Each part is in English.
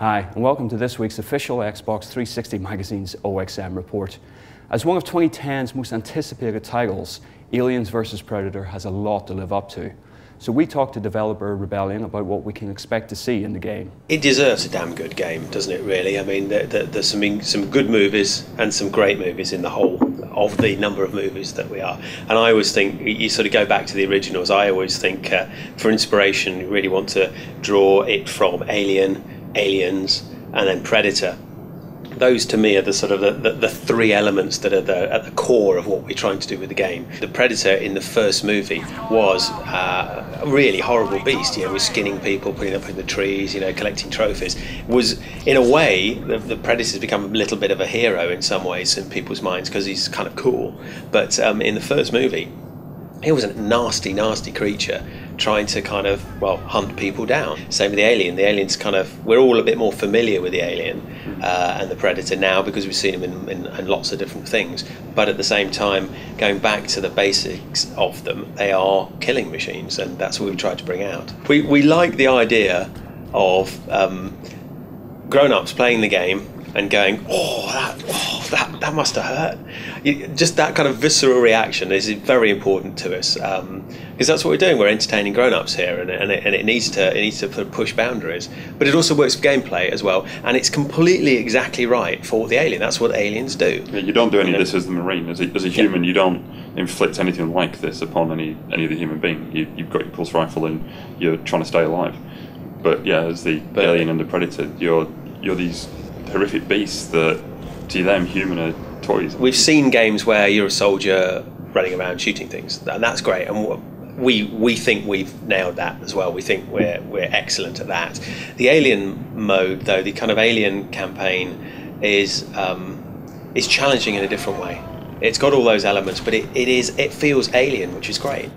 Hi, and welcome to this week's official Xbox 360 magazine's OXM report. As one of 2010's most anticipated titles, Aliens vs. Predator has a lot to live up to. So we talked to developer Rebellion about what we can expect to see in the game. It deserves a damn good game, doesn't it, really? I mean, there's some good movies and some great movies in the whole of the number of movies that we are. And I always think, you sort of go back to the originals, I always think for inspiration, you really want to draw it from Alien, Aliens, and then Predator. Those to me are the sort of the three elements that are at the core of what we're trying to do with the game. The Predator in the first movie was a really horrible beast, was skinning people, putting up in the trees, collecting trophies. Was, in a way, the Predator's become a little bit of a hero in some ways in people's minds because he's kind of cool. But in the first movie, he was a nasty, nasty creature trying to kind of, hunt people down. Same with the Alien. The Alien's kind of, we're all a bit more familiar with the Alien and the Predator now because we've seen him in lots of different things. But at the same time, going back to the basics of them, they are killing machines, and that's what we've tried to bring out. We like the idea of grown-ups playing the game and going, that must have hurt. Just that kind of visceral reaction is very important to us because that's what we're doing. We're entertaining grown-ups here, and it needs to push boundaries. But it also works for gameplay as well, and it's completely exactly right for the Alien. That's what aliens do. Yeah, you don't do any of this as the Marine. As a human, you don't inflict anything like this upon any of the human being. You've got your pulse rifle and you're trying to stay alive. But yeah, as the Alien and the Predator, you're these horrific beasts that, to them, human are toys. We've seen games where you're a soldier running around shooting things, and that's great. And we think we've nailed that as well. We think we're excellent at that. The Alien mode, though, the kind of Alien campaign is challenging in a different way. It's got all those elements, but it feels alien, which is great.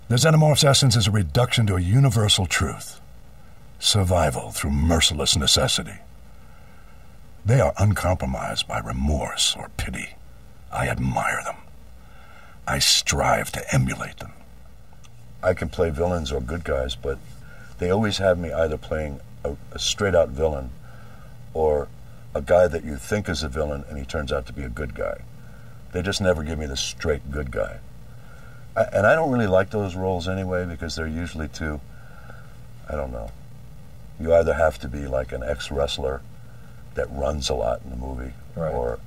The Xenomorph's essence is a reduction to a universal truth: survival through merciless necessity. They are uncompromised by remorse or pity. I admire them. I strive to emulate them. I can play villains or good guys, but they always have me either playing a straight-out villain or a guy that you think is a villain and he turns out to be a good guy. They just never give me the straight good guy. And I don't really like those roles anyway because they're usually too, I don't know. You either have to be like an ex-wrestler that runs a lot in the movie, right, or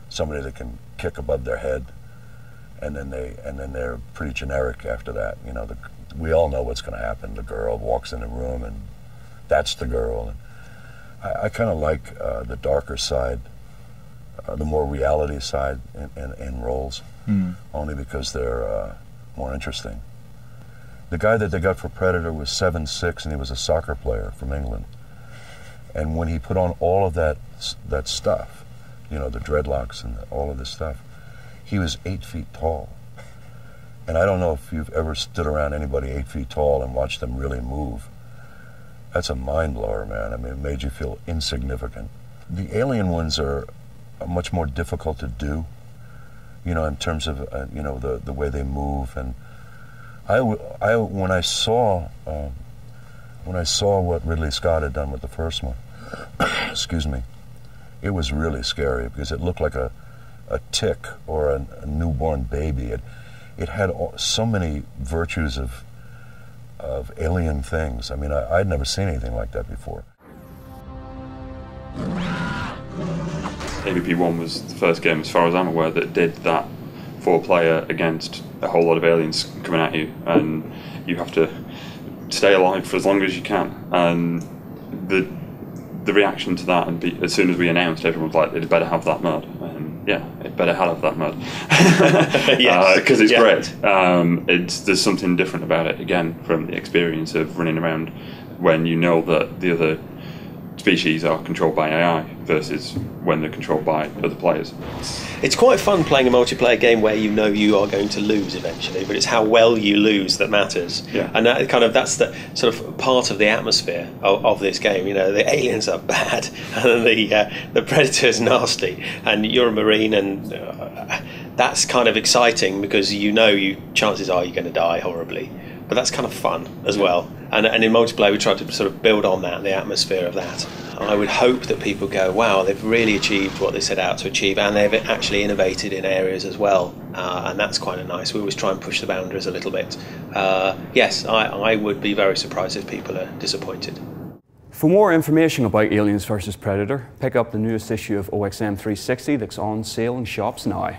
somebody that can kick above their head, and then they're pretty generic after that. We all know what's going to happen. The girl walks in the room, and that's the girl. And I kind of like the darker side, the more reality side in roles, only because they're more interesting. The guy that they got for Predator was 7'6", and he was a soccer player from England. And when he put on all of that stuff, the dreadlocks and all of this stuff, he was 8 feet tall. And I don't know if you've ever stood around anybody 8 feet tall and watched them really move. That's a mind blower, man. I mean, it made you feel insignificant. The alien ones are much more difficult to do, in terms of, the way they move. And when I saw what Ridley Scott had done with the first one, excuse me, it was really scary because it looked like a tick or a newborn baby. It had so many virtues of alien things. I mean, I'd never seen anything like that before. AVP1 was the first game, as far as I'm aware, that did that 4-player against a whole lot of aliens coming at you, and you have to stay alive for as long as you can. And the reaction to that, and as soon as we announced, everyone was like, "It better have that mode." And yeah, it better have that mode because it's great. There's something different about it, again, from the experience of running around when you know that the other species are controlled by AI versus when they're controlled by other players. It's quite fun playing a multiplayer game where you know you are going to lose eventually, but it's how well you lose that matters. Yeah. And that's the sort of part of the atmosphere of this game. The aliens are bad, and the predator's nasty, and you're a Marine, and that's kind of exciting because chances are you're going to die horribly. But that's kind of fun as well. And in multiplayer, we try to sort of build on that, the atmosphere of that. I would hope that people go, wow, they've really achieved what they set out to achieve, and they've actually innovated in areas as well, and that's kind of nice. We always try and push the boundaries a little bit. Yes, I would be very surprised if people are disappointed. For more information about Aliens vs Predator, pick up the newest issue of OXM 360 that's on sale in shops now.